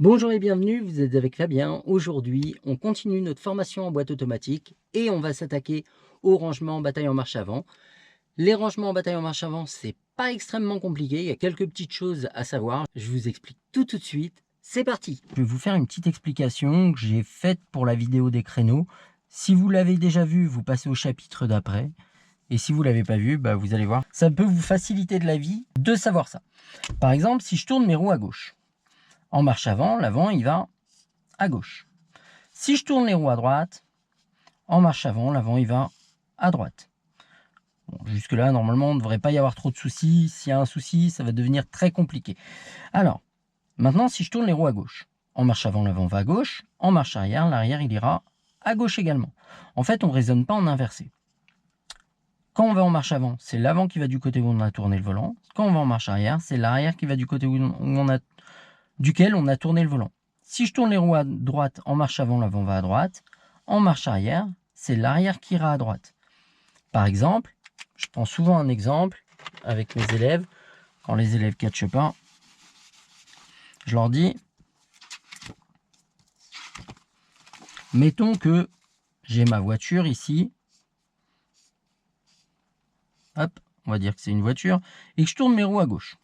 Bonjour et bienvenue, vous êtes avec Fabien. Aujourd'hui, on continue notre formation en boîte automatique et on va s'attaquer au rangement en bataille en marche avant. Les rangements en bataille en marche avant, c'est pas extrêmement compliqué, il y a quelques petites choses à savoir. Je vous explique tout de suite. C'est parti! Je vais vous faire une petite explication que j'ai faite pour la vidéo des créneaux. Si vous l'avez déjà vu, vous passez au chapitre d'après. Et si vous ne l'avez pas vu, vous allez voir. Ça peut vous faciliter de la vie de savoir ça. Par exemple, si je tourne mes roues à gauche, en marche avant, l'avant, il va à gauche. Si je tourne les roues à droite, en marche avant, l'avant, il va à droite. Bon, jusque-là, normalement, il ne devrait pas y avoir trop de soucis. S'il y a un souci, ça va devenir très compliqué. Alors, maintenant, si je tourne les roues à gauche, en marche avant, l'avant va à gauche. En marche arrière, l'arrière, il ira à gauche également. En fait, on ne raisonne pas en inversé. Quand on va en marche avant, c'est l'avant qui va du côté où on a tourné le volant. Quand on va en marche arrière, c'est l'arrière qui va du côté duquel on a tourné le volant. Si je tourne les roues à droite, en marche avant, l'avant va à droite. En marche arrière, c'est l'arrière qui ira à droite. Par exemple, je prends souvent un exemple avec mes élèves. Quand les élèves ne catchent pas, je leur dis, mettons que j'ai ma voiture ici. Hop, on va dire que c'est une voiture. Et que je tourne mes roues à gauche.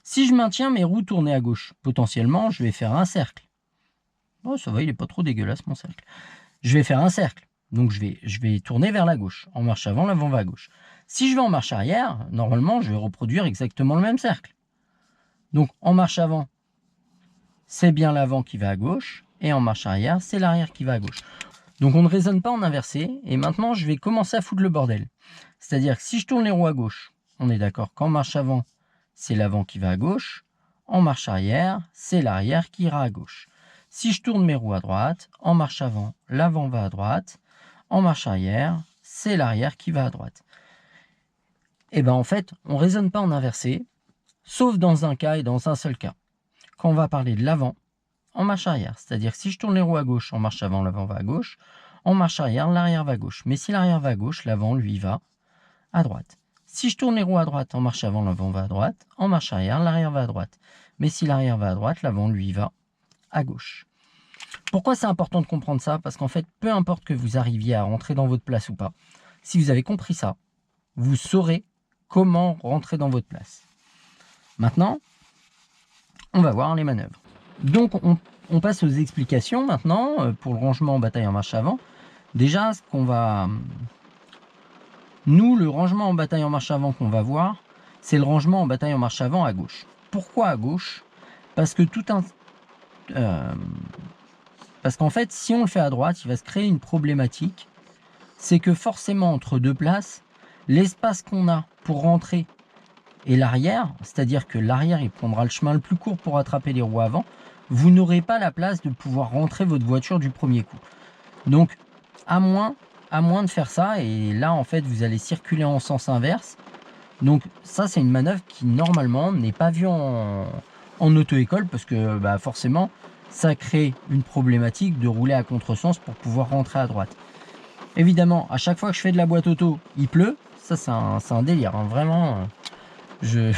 Si je maintiens mes roues tournées à gauche, potentiellement, je vais faire un cercle. Oh, ça va, il n'est pas trop dégueulasse mon cercle. Je vais faire un cercle. Donc je vais tourner vers la gauche. En marche avant, l'avant va à gauche. Si je vais en marche arrière, normalement, je vais reproduire exactement le même cercle. Donc en marche avant, c'est bien l'avant qui va à gauche. Et en marche arrière, c'est l'arrière qui va à gauche. Donc on ne raisonne pas en inversé. Et maintenant, je vais commencer à foutre le bordel. C'est-à-dire que si je tourne les roues à gauche, on est d'accord qu'en marche avant, c'est l'avant qui va à gauche. En marche arrière, c'est l'arrière qui ira à gauche. Si je tourne mes roues à droite, en marche avant, l'avant va à droite. En marche arrière, c'est l'arrière qui va à droite. Et bien en fait, on ne raisonne pas en inversé, sauf dans un cas et dans un seul cas. Quand on va parler de l'avant, en marche arrière. C'est-à-dire que si je tourne les roues à gauche, en marche avant, l'avant va à gauche. En marche arrière, l'arrière va à gauche. Mais si l'arrière va à gauche, l'avant, lui, va à droite. Si je tourne les roues à droite, en marche avant, l'avant va à droite. En marche arrière, l'arrière va à droite. Mais si l'arrière va à droite, l'avant, lui, va à gauche. Pourquoi c'est important de comprendre ça? Parce qu'en fait, peu importe que vous arriviez à rentrer dans votre place ou pas, si vous avez compris ça, vous saurez comment rentrer dans votre place. Maintenant, on va voir les manœuvres. Donc, on passe aux explications maintenant pour le rangement en bataille en marche avant. Déjà, nous, le rangement en bataille en marche avant qu'on va voir, c'est le rangement en bataille en marche avant à gauche. Pourquoi à gauche? Parce que parce qu'en fait, si on le fait à droite, il va se créer une problématique. C'est que forcément, entre deux places, l'espace qu'on a pour rentrer et l'arrière, c'est-à-dire que l'arrière, il prendra le chemin le plus court pour attraper les roues avant, vous n'aurez pas la place de pouvoir rentrer votre voiture du premier coup. Donc, à moins de faire ça, et là, en fait, vous allez circuler en sens inverse. Donc, ça, c'est une manœuvre qui, normalement, n'est pas vue en auto-école, parce que, forcément, ça crée une problématique de rouler à contresens pour pouvoir rentrer à droite. Évidemment, à chaque fois que je fais de la boîte auto, il pleut. Ça, c'est un délire, hein. Vraiment, je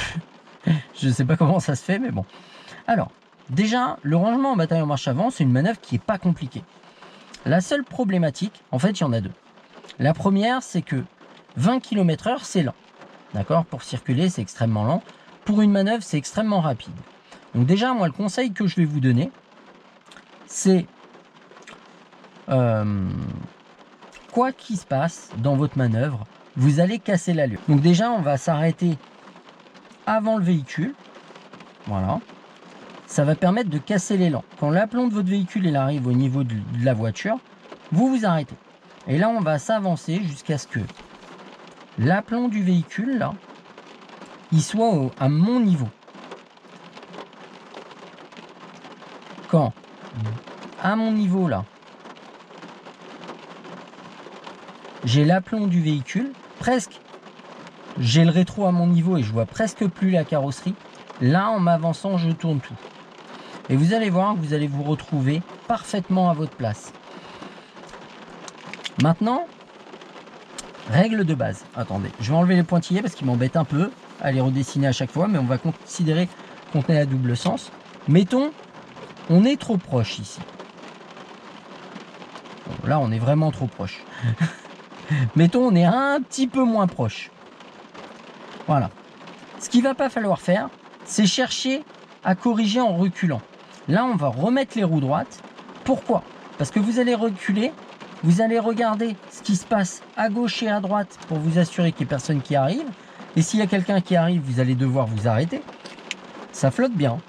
sais pas comment ça se fait, mais bon. Alors, déjà, le rangement en bataille en marche avant, c'est une manœuvre qui n'est pas compliquée. La seule problématique, en fait, il y en a deux. La première, c'est que 20 km/h, c'est lent. D'accord? Pour circuler, c'est extrêmement lent. Pour une manœuvre, c'est extrêmement rapide. Donc déjà, moi, le conseil que je vais vous donner, c'est quoi qu'il se passe dans votre manœuvre, vous allez casser l'allure. Donc déjà, on va s'arrêter avant le véhicule. Voilà. Ça va permettre de casser l'élan. Quand l'aplomb de votre véhicule il arrive au niveau de la voiture, vous vous arrêtez. Et là, on va s'avancer jusqu'à ce que l'aplomb du véhicule, là, il soit à mon niveau. Quand, à mon niveau, là, j'ai l'aplomb du véhicule, presque, j'ai le rétro à mon niveau et je vois presque plus la carrosserie. Là, en m'avançant, je tourne tout. Et vous allez voir que vous allez vous retrouver parfaitement à votre place. Maintenant, règle de base. Attendez, je vais enlever les pointillés parce qu'ils m'embêtent un peu à les redessiner à chaque fois, mais on va considérer qu'on est à double sens. Mettons on est trop proche ici. Bon, là, on est vraiment trop proche. Mettons, on est un petit peu moins proche. Voilà. Ce qu'il ne va pas falloir faire, c'est chercher à corriger en reculant. Là, on va remettre les roues droites. Pourquoi? Parce que vous allez reculer, vous allez regarder ce qui se passe à gauche et à droite pour vous assurer qu'il n'y ait personne qui arrive. Et s'il y a quelqu'un qui arrive, vous allez devoir vous arrêter. Ça flotte bien.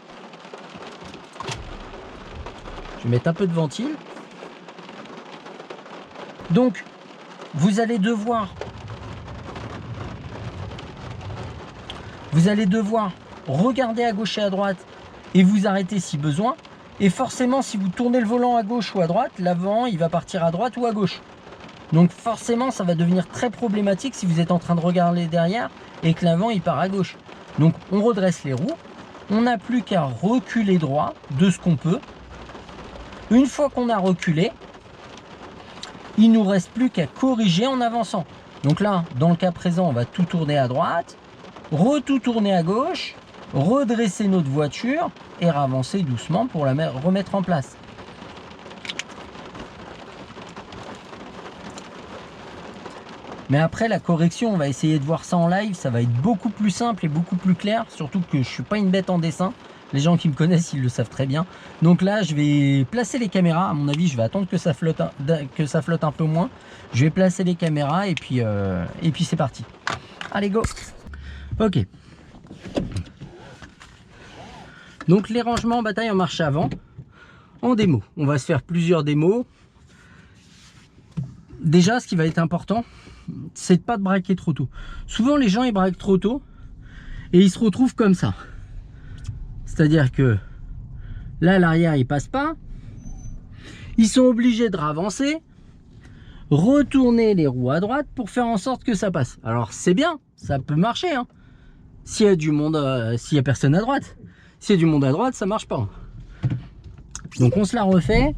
Je vais mettre un peu de ventile. Donc, vous allez devoir regarder à gauche et à droite et vous arrêter si besoin. Et forcément, si vous tournez le volant à gauche ou à droite, l'avant, il va partir à droite ou à gauche. Donc forcément, ça va devenir très problématique si vous êtes en train de regarder derrière et que l'avant, il part à gauche. Donc, on redresse les roues. On n'a plus qu'à reculer droit de ce qu'on peut. Une fois qu'on a reculé, il ne nous reste plus qu'à corriger en avançant. Donc là, dans le cas présent, on va tout tourner à droite, tout tourner à gauche, redresser notre voiture et avancer doucement pour la remettre en place. Mais après, la correction, on va essayer de voir ça en live. Ça va être beaucoup plus simple et beaucoup plus clair. Surtout que je ne suis pas une bête en dessin. Les gens qui me connaissent, ils le savent très bien. Donc là, je vais placer les caméras. À mon avis, je vais attendre que ça flotte un peu moins. Je vais placer les caméras et puis c'est parti. Allez, go! Ok. Donc les rangements en bataille en marche avant, en démo. On va se faire plusieurs démos. Déjà, ce qui va être important, c'est de pas de braquer trop tôt. Souvent, les gens, ils braquent trop tôt et ils se retrouvent comme ça. C'est-à-dire que là, l'arrière, il passe pas. Ils sont obligés de ravancer, retourner les roues à droite pour faire en sorte que ça passe. Alors, c'est bien, ça peut marcher, hein. S'il y a du monde, s'il y a personne à droite. S'il y a du monde à droite, ça marche pas. Donc, on se la refait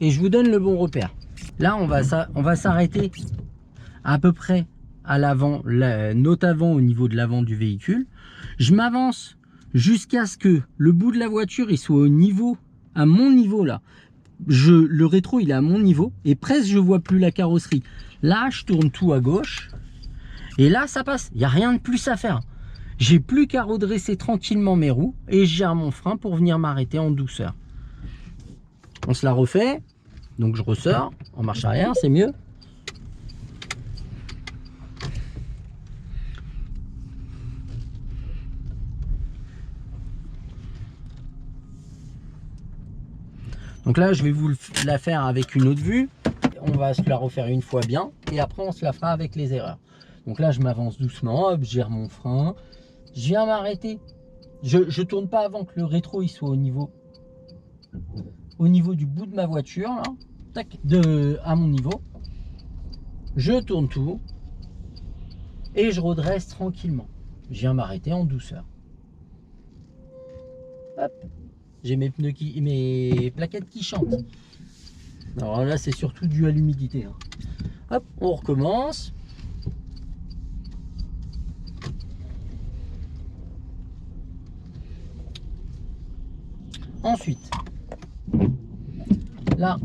et je vous donne le bon repère. Là, on va s'arrêter à peu près à l'avant, note avant au niveau de l'avant du véhicule. Je m'avance jusqu'à ce que le bout de la voiture il soit au niveau, à mon niveau là. Le rétro il est à mon niveau et presque je vois plus la carrosserie. Là, je tourne tout à gauche et là, ça passe. Il n'y a rien de plus à faire. J'ai plus qu'à redresser tranquillement mes roues et je gère mon frein pour venir m'arrêter en douceur. On se la refait. Donc je ressors en marche arrière, c'est mieux. Donc là, je vais vous la faire avec une autre vue. On va se la refaire une fois bien et après on se la fera avec les erreurs. Donc là, je m'avance doucement, hop, je gère mon frein. Je viens m'arrêter. Je tourne pas avant que le rétro il soit au niveau du bout de ma voiture là. Tac, à mon niveau. Je tourne tout et je redresse tranquillement. Je viens m'arrêter en douceur. Hop, j'ai mes plaquettes qui chantent. Alors là, c'est surtout dû à l'humidité. Hein. Hop, on recommence. Ensuite, là,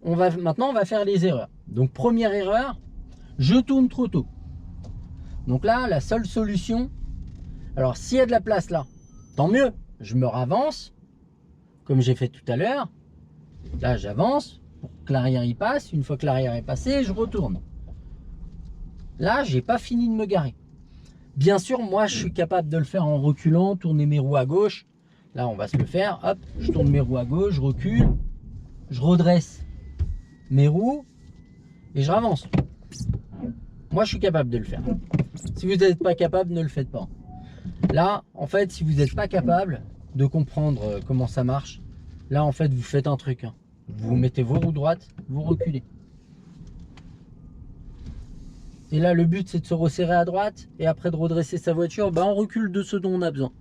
maintenant on va faire les erreurs. Donc première erreur, je tourne trop tôt. Donc là, la seule solution, alors s'il y a de la place là, tant mieux, je me ravance, comme j'ai fait tout à l'heure. Là, j'avance pour que l'arrière y passe. Une fois que l'arrière est passé, je retourne. Là, j'ai pas fini de me garer. Bien sûr, moi, je suis capable de le faire en reculant, tourner mes roues à gauche. Là, on va se le faire. Hop, je tourne mes roues à gauche, je recule, je redresse mes roues et je avance. Moi, je suis capable de le faire. Si vous n'êtes pas capable, ne le faites pas. Là, en fait, si vous n'êtes pas capable de comprendre comment ça marche, là, en fait, vous faites un truc. Hein. Vous mettez vos roues droites, vous reculez. Et là, le but, c'est de se resserrer à droite et après de redresser sa voiture, on recule de ce dont on a besoin.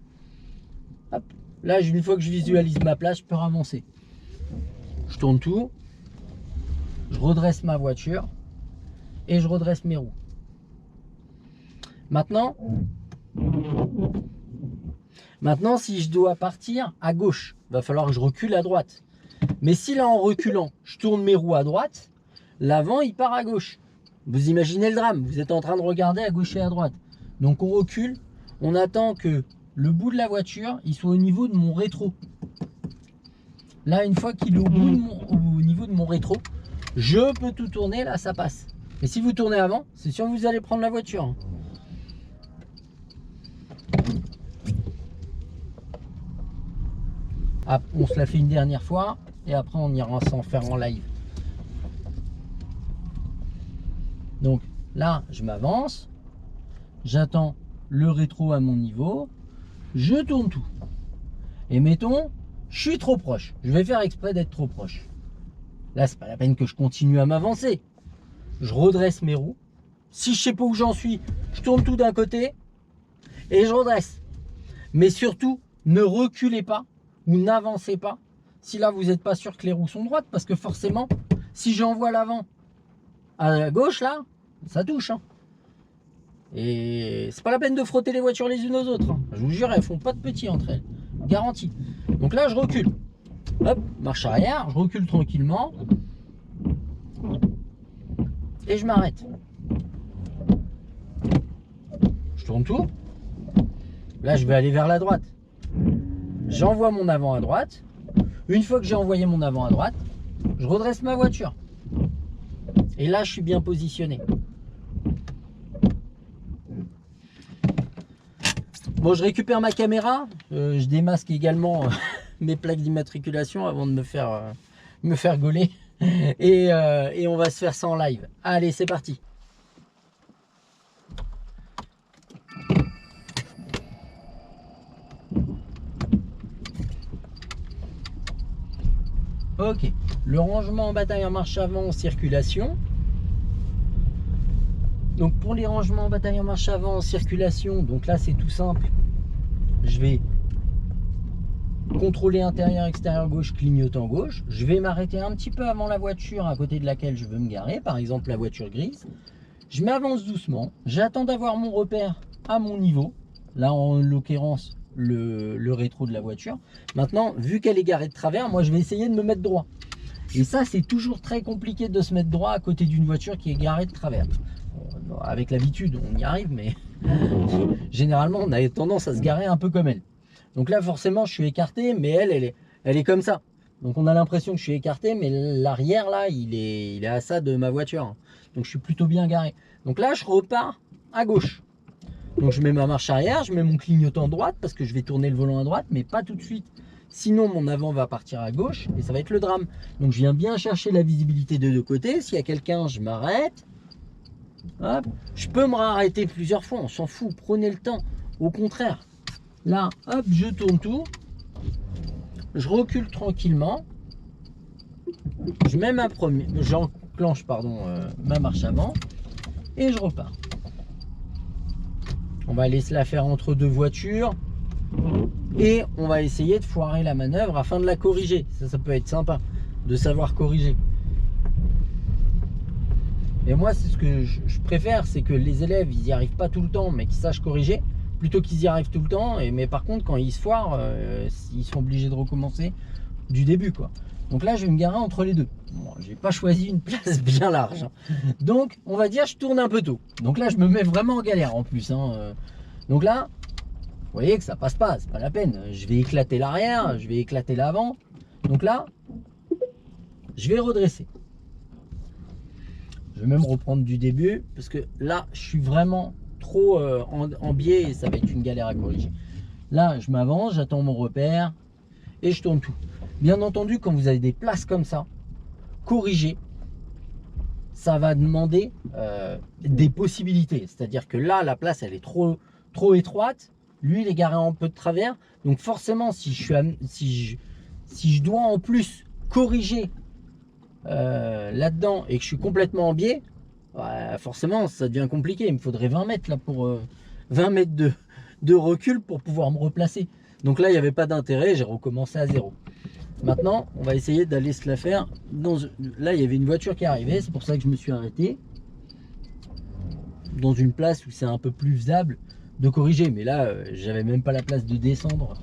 Hop. Là, une fois que je visualise ma place, je peux avancer. Je tourne tout, je redresse ma voiture et je redresse mes roues. Maintenant, Maintenant, si je dois partir à gauche, il va falloir que je recule à droite. Mais si là, en reculant, je tourne mes roues à droite, l'avant, il part à gauche. Vous imaginez le drame, vous êtes en train de regarder à gauche et à droite. Donc on recule, on attend que le bout de la voiture, il soit au niveau de mon rétro. Là, une fois qu'il est au niveau de mon rétro, je peux tout tourner, là ça passe. Et si vous tournez avant, c'est sûr que vous allez prendre la voiture. Ah, on se la fait une dernière fois et après on ira s'en faire en live. Donc là, je m'avance, j'attends le rétro à mon niveau, je tourne tout. Et mettons, je suis trop proche. Je vais faire exprès d'être trop proche. Là, c'est pas la peine que je continue à m'avancer. Je redresse mes roues. Si je sais pas où j'en suis, je tourne tout d'un côté et je redresse. Mais surtout, ne reculez pas ou n'avancez pas si là vous n'êtes pas sûr que les roues sont droites, parce que forcément, si j'envoie l'avant à gauche là, ça touche. Hein. Et c'est pas la peine de frotter les voitures les unes aux autres. Hein. Je vous jure, elles font pas de petits entre elles. Garantie. Donc là, je recule. Hop, marche arrière, je recule tranquillement. Et je m'arrête. Je tourne tout. Là, je vais aller vers la droite. J'envoie mon avant à droite. Une fois que j'ai envoyé mon avant à droite, je redresse ma voiture. Et là, je suis bien positionné. Bon, je récupère ma caméra. Je démasque également mes plaques d'immatriculation avant de me faire gauler. Et on va se faire ça en live. Allez, c'est parti. Ok, le rangement en bataille en marche avant en circulation. Donc pour les rangements en bataille en marche avant en circulation, donc là c'est tout simple. Je vais contrôler intérieur, extérieur, gauche, clignotant gauche. Je vais m'arrêter un petit peu avant la voiture à côté de laquelle je veux me garer, par exemple la voiture grise. Je m'avance doucement, j'attends d'avoir mon repère à mon niveau. Là en l'occurrence le rétro de la voiture. Maintenant, vu qu'elle est garée de travers, moi je vais essayer de me mettre droit. Et ça, c'est toujours très compliqué de se mettre droit à côté d'une voiture qui est garée de travers. Bon, avec l'habitude, on y arrive, mais généralement, on a tendance à se garer un peu comme elle. Donc là, forcément, je suis écarté, mais elle est comme ça. Donc on a l'impression que je suis écarté, mais l'arrière, là, il est à ça de ma voiture. Donc je suis plutôt bien garé. Donc là, je repars à gauche. Donc je mets ma marche arrière, je mets mon clignotant droite parce que je vais tourner le volant à droite, mais pas tout de suite. Sinon mon avant va partir à gauche et ça va être le drame. Donc je viens bien chercher la visibilité de deux côtés. S'il y a quelqu'un, je m'arrête. Hop. Je peux me arrêter plusieurs fois, on s'en fout, prenez le temps. Au contraire, là, hop, je tourne tout. Je recule tranquillement. Je mets j'enclenche ma marche avant et je repars. On va laisser la faire entre deux voitures et on va essayer de foirer la manœuvre afin de la corriger. Ça peut être sympa de savoir corriger. Et moi, c'est ce que je préfère, c'est que les élèves, ils n'y arrivent pas tout le temps, mais qu'ils sachent corriger, plutôt qu'ils y arrivent tout le temps. Mais par contre, quand ils se foirent, ils sont obligés de recommencer du début, quoi. Donc là, je vais me garer entre les deux. Bon, j'ai pas choisi une place bien large. Hein. Donc, on va dire, je tourne un peu tôt. Donc là, je me mets vraiment en galère en plus. Hein. Donc là, vous voyez que ça passe pas, c'est pas la peine. Je vais éclater l'arrière, je vais éclater l'avant. Donc là, je vais redresser. Je vais même reprendre du début parce que là, je suis vraiment trop en biais et ça va être une galère à corriger. Là, je m'avance, j'attends mon repère et je tourne tout. Bien entendu, quand vous avez des places comme ça, corriger, ça va demander des possibilités. C'est-à-dire que là, la place, elle est trop étroite. Lui, il est garé un peu de travers. Donc forcément, si je dois en plus corriger là-dedans et que je suis complètement en biais, forcément, ça devient compliqué. Il me faudrait 20 mètres là pour 20 mètres de recul pour pouvoir me replacer. Donc là, il n'y avait pas d'intérêt. J'ai recommencé à zéro. Maintenant, on va essayer d'aller se la faire. Là, il y avait une voiture qui arrivait, c'est pour ça que je me suis arrêté. Dans une place où c'est un peu plus faisable de corriger. Mais là, j'avais même pas la place de descendre.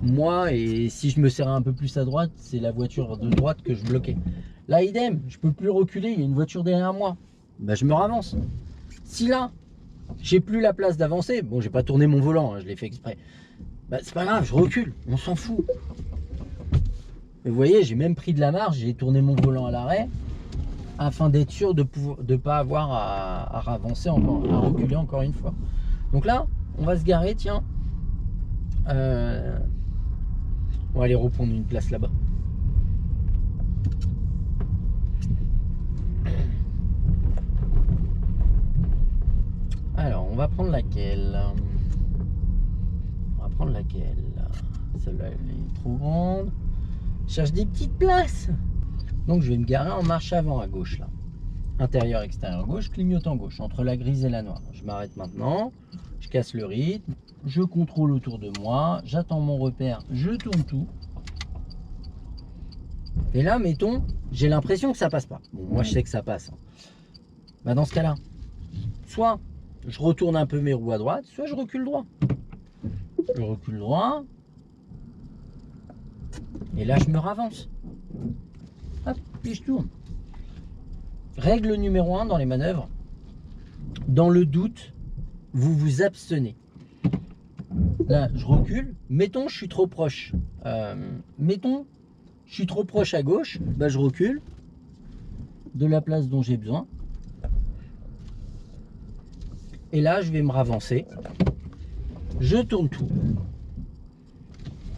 Moi, et si je me serrais un peu plus à droite, c'est la voiture de droite que je bloquais. Là, idem, je peux plus reculer, il y a une voiture derrière moi. Bah, je me ravance. Si là, j'ai plus la place d'avancer, bon, j'ai pas tourné mon volant, hein, je l'ai fait exprès. Bah, c'est pas grave, je recule, on s'en fout. Et vous voyez, j'ai même pris de la marge, j'ai tourné mon volant à l'arrêt afin d'être sûr de ne pas avoir à avancer encore, à reculer encore une fois. Donc là, on va se garer, tiens. On va aller reprendre une place là-bas. Alors, on va prendre laquelle? On va prendre laquelle? Celle-là, elle est trop grande. Je cherche des petites places. Donc, je vais me garer en marche avant à gauche, là. Intérieur, extérieur, gauche, clignotant gauche, entre la grise et la noire. Je m'arrête maintenant. Je casse le rythme. Je contrôle autour de moi. J'attends mon repère. Je tourne tout. Et là, mettons, j'ai l'impression que ça passe pas. Bon, moi, je sais que ça passe. Bah, dans ce cas-là, soit je retourne un peu mes roues à droite, soit je recule droit. Je recule droit. Et là, je me ravance. Hop, puis je tourne. Règle numéro 1 dans les manœuvres. Dans le doute, vous vous abstenez. Là, je recule. Mettons, je suis trop proche. Mettons, je suis trop proche à gauche. Bah, je recule de la place dont j'ai besoin. Et là, je vais me ravancer. Je tourne tout.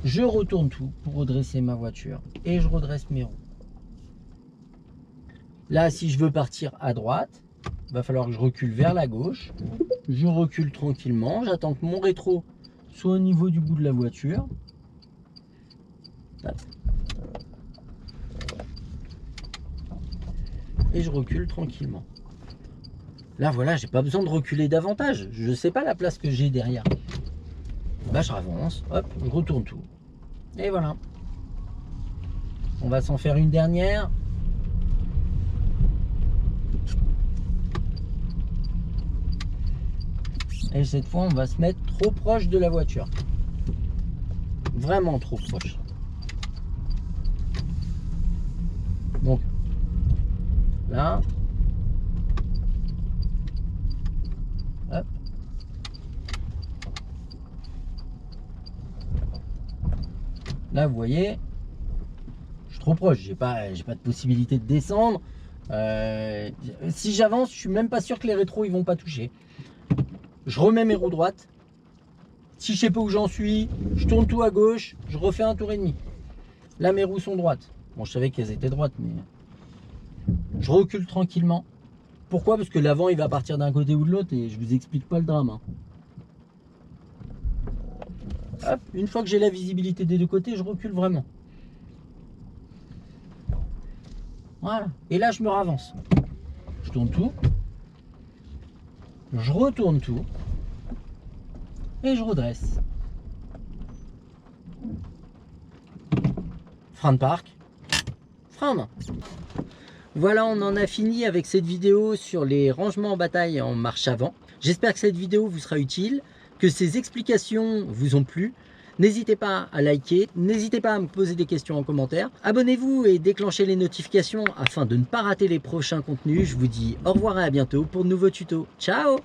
Je retourne tout pour redresser ma voiture. Et je redresse mes roues. Là, si je veux partir à droite, il va falloir que je recule vers la gauche. Je recule tranquillement. J'attends que mon rétro soit au niveau du bout de la voiture. Et je recule tranquillement. Là, voilà, j'ai pas besoin de reculer davantage. Je sais pas la place que j'ai derrière. Bah, je ravance. Hop, je retourne tout. Et voilà. On va s'en faire une dernière. Et cette fois, on va se mettre trop proche de la voiture. Vraiment trop proche. Donc, là. Hop. Là, vous voyez, je suis trop proche. J'ai pas de possibilité de descendre. Si j'avance, je suis même pas sûr que les rétros ils vont pas toucher. Je remets mes roues droites. Si je sais pas où j'en suis, je tourne tout à gauche, je refais un tour et demi. Là, mes roues sont droites. Bon, je savais qu'elles étaient droites, mais je recule tranquillement. Pourquoi? Parce que l'avant, il va partir d'un côté ou de l'autre et je vous explique pas le drame. Hein. Hop, une fois que j'ai la visibilité des deux côtés, je recule vraiment. Voilà. Et là, je me ravance. Je tourne tout. Je retourne tout. Et je redresse. Frein de parc. Frein à main. Voilà, on en a fini avec cette vidéo sur les rangements en bataille en marche avant. J'espère que cette vidéo vous sera utile, que ces explications vous ont plu. N'hésitez pas à liker, n'hésitez pas à me poser des questions en commentaire. Abonnez-vous et déclenchez les notifications afin de ne pas rater les prochains contenus. Je vous dis au revoir et à bientôt pour de nouveaux tutos. Ciao!